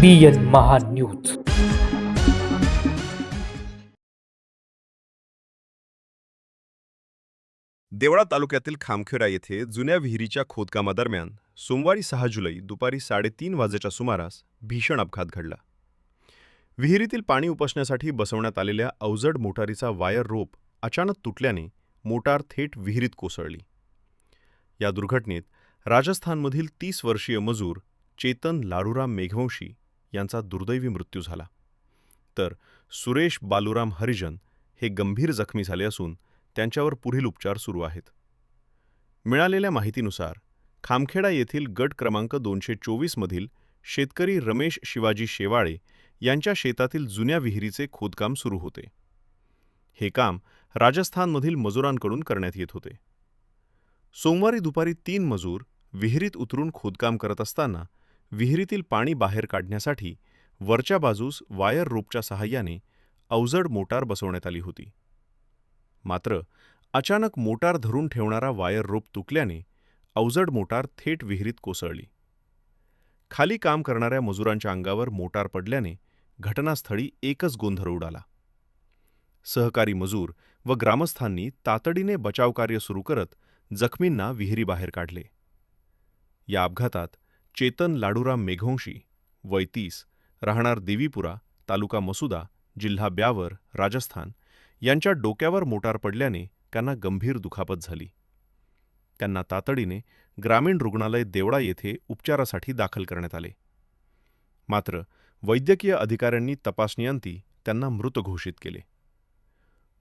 BN Mahanews. Deola तालुक्यातील खामखेडा येथे जुन्या विहिरीच्या खोदकामादरम्यान सोमवारी 6 जुलै दुपारी 3:30 वाजेच्या सुमारास भीषण अपघात घडला. विहिरीतील पाणी उपसण्यासाठी बसवण्यात आलेल्या अवजड मोटारीचा वायर रोप अचानक तुटल्याने मोटार थेट विहिरीत कोसळली. या दुर्घटनेत राजस्थानमधील 30 वर्षीय मजूर चेतन लाडूराम मेघवंशी यांचा दुर्दैवी मृत्यू झाला, तर सुरेश बालूराम हरिजन हे गंभीर जखमी झाले असून त्यांच्यावर पुढील उपचार सुरू आहेत. मिळालेल्या माहितीनुसार खामखेडा येथील गट क्रमांक 224 मधील शेतकरी रमेश शिवाजी शेवाळे यांच्या शेतातील जुन्या विहिरीचे खोदकाम सुरू होते. हे काम राजस्थानमधील मजुरांकडून करण्यात येत होते. सोमवारी दुपारी 3 मजूर विहिरीत उतरून खोदकाम करत असताना विहिरीतील पाणी बाहेर काढण्यासाठी वरच्या बाजूस वायर रोपच्या सहाय्याने अवजड मोटार बसवण्यात आली होती. मात्र अचानक मोटार धरून ठेवणारा वायर रोप तुटल्याने अवजड मोटार थेट विहिरीत कोसळली. खाली काम करणाऱ्या मजुरांच्या अंगावर मोटार पडल्याने घटनास्थळी एकच गोंधळ उडाला. सहकारी मजूर व ग्रामस्थांनी तातडीने बचावकार्य सुरू करत जखमींना विहिरीबाहेर काढले. या अपघातात चेतन लाडूराम मेघवंशी वय 30 राहणार देवीपुरा तालुका मसुदा जिल्हा ब्यावर राजस्थान यांच्या डोक्यावर मोटार पडल्याने त्यांना गंभीर दुखापत झाली. त्यांना तातडीने ग्रामीण रुग्णालय देवळा येथे उपचारासाठी दाखल करण्यात आले. मात्र वैद्यकीय अधिकाऱ्यांनी तपासणीअंती त्यांना मृत घोषित केले.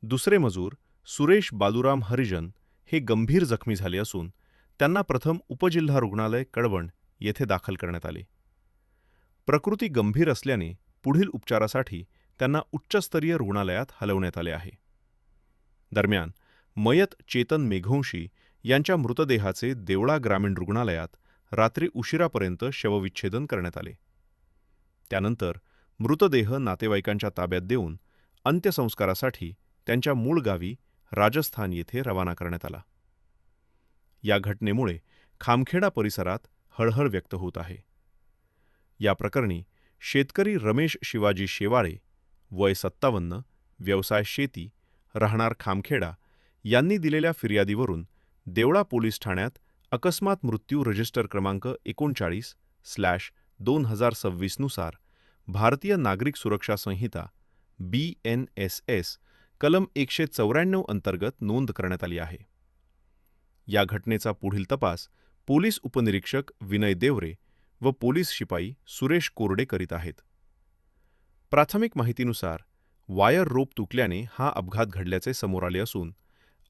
दुसरे मजूर सुरेश बालूराम हरिजन हे गंभीर जखमी झाले असून त्यांना प्रथम उपजिल्हा रुग्णालय कळवण येथे दाखल करण्यात आले. प्रकृती गंभीर असल्याने पुढील उपचारासाठी त्यांना उच्चस्तरीय रुग्णालयात हलवण्यात आले आहे. दरम्यान मयत चेतन मेघवंशी यांच्या मृतदेहाचे देवळा ग्रामीण रुग्णालयात रात्री उशिरापर्यंत शवविच्छेदन करण्यात आले. त्यानंतर मृतदेह नातेवाईकांच्या ताब्यात देऊन अंत्यसंस्कारासाठी त्यांच्या मूळ गावी राजस्थान येथे रवाना करण्यात आला. या घटनेमुळे खामखेडा परिसरात हळहळ व्यक्त होत आहे. या प्रकरणी शेतकरी रमेश शिवाजी शेवाळे वय 57 व्यवसाय शेती राहणार खामखेडा यांनी दिलेल्या फिर्यादीवरून देवळा पोलीस ठाण्यात अकस्मात मृत्यू रजिस्टर क्रमांक 39/2026 नुसार भारतीय नागरिक सुरक्षा संहिता BNSS कलम 194 अंतर्गत नोंद करण्यात आली आहे. या घटनेचा पुढील तपास पोलीस उपनिरीक्षक विनय देवरे व पोलीस शिपाई सुरेश कोरडे करीत आहेत. प्राथमिक माहितीनुसार वायर रोप तुटल्याने हा अपघात घडल्याचे समोर आले असून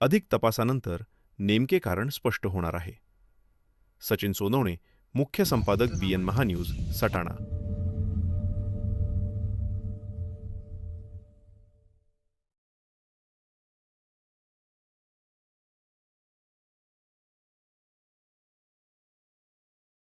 अधिक तपासानंतर नेमके कारण स्पष्ट होणार आहे. सचिन सोनवणे, मुख्य संपादक BN महान्यूज, सटाणा.